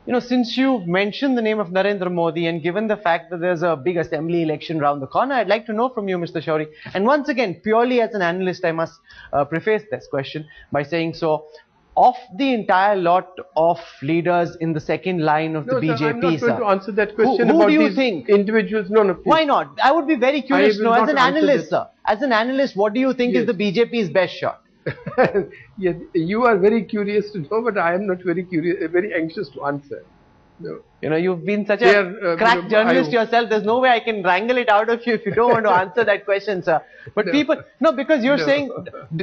Since you've mentioned the name of Narendra Modi and given the fact that there's a big assembly election round the corner, I'd like to know from you, Mr. Shourie, and once again, purely as an analyst, I must preface this question by saying so, of the entire lot of leaders in the second line of the BJP, sir, I'm not going to answer that question who about do you these think? Individuals. No, please. Why not? I would be very curious to know, as an analyst, sir. As an analyst, what do you think is the BJP's best shot? Yes, you are very curious to know, but I am not very curious, very anxious to answer. No. You've been such a crack journalist yourself. There's no way I can wrangle it out of you if you don't want to answer that question, sir. But because you're saying,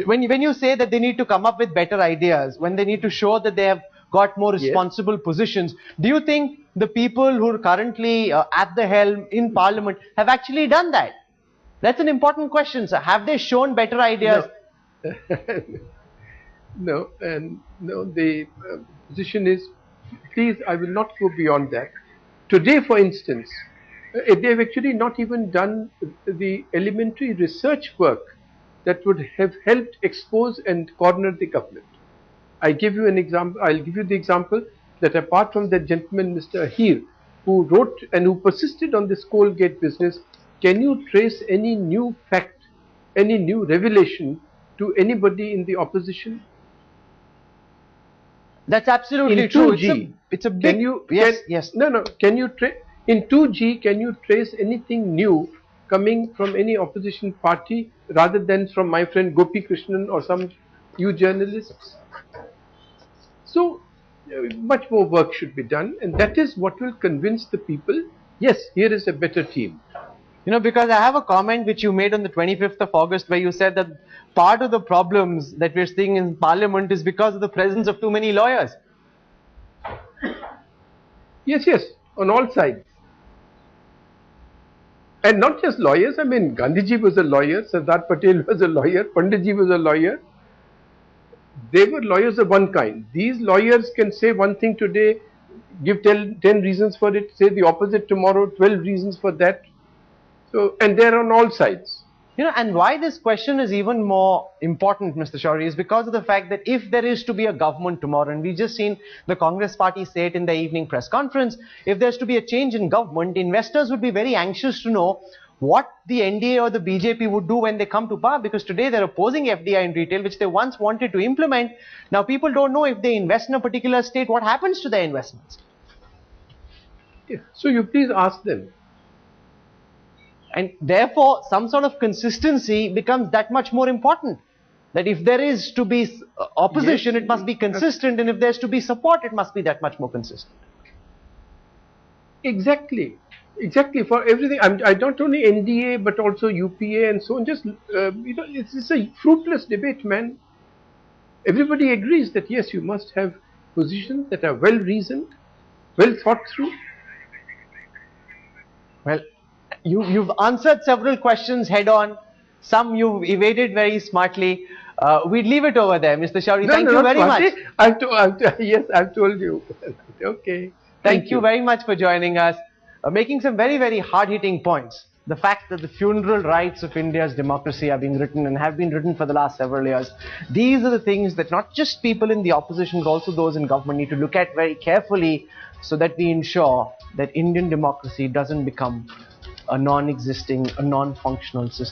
when you say that they need to come up with better ideas, when they need to show that they have got more responsible positions, do you think the people who are currently at the helm in Parliament have actually done that? That's an important question, sir. Have they shown better ideas? No, the position is, please, I will not go beyond that. Today, for instance, they've actually not even done the elementary research work that would have helped expose and corner the government. I give you an example. I'll give you the example that apart from that gentleman, Mr. Ahir, who wrote and who persisted on this coal gate business, can you trace any new fact, any new revelation to anybody in the opposition? That's absolutely true. It's a big... Yes. No. Can you in 2G, can you trace anything new coming from any opposition party rather than from my friend Gopi Krishnan or some you journalists? So, much more work should be done, and that is what will convince the people, yes, here is a better team. Because I have a comment which you made on the 25th of August where you said that part of the problems that we're seeing in Parliament is because of the presence of too many lawyers. Yes, on all sides. And not just lawyers, I mean, Gandhiji was a lawyer, Sardar Patel was a lawyer, Panditji was a lawyer. They were lawyers of one kind. These lawyers can say one thing today, give 10 reasons for it, say the opposite tomorrow, 12 reasons for that. So, and they're on all sides. And why this question is even more important, Mr. Shourie, is because of the fact that if there is to be a government tomorrow, and we've just seen the Congress party say it in the evening press conference, if there's to be a change in government, investors would be very anxious to know what the NDA or the BJP would do when they come to power, because today they're opposing FDI in retail, which they once wanted to implement. Now people don't know if they invest in a particular state, what happens to their investments. Yeah. So you please ask them. And therefore, some sort of consistency becomes that much more important. That if there is to be opposition, it must be consistent, and if there's to be support, it must be that much more consistent. Exactly for everything. I not only NDA but also UPA and so on. Just it's a fruitless debate, man. Everybody agrees that yes, you must have positions that are well reasoned, well thought through. Well, you've answered several questions head on. Some you've evaded very smartly. We'd leave it over there, Mr. Shourie. Thank you very much. Yes, I've told you. Okay. Thank you very much for joining us. Making some very, very hard-hitting points. The fact that the funeral rites of India's democracy are being written and have been written for the last several years. These are the things that not just people in the opposition but also those in government need to look at very carefully so that we ensure that Indian democracy doesn't become a non-existing, a non-functional system.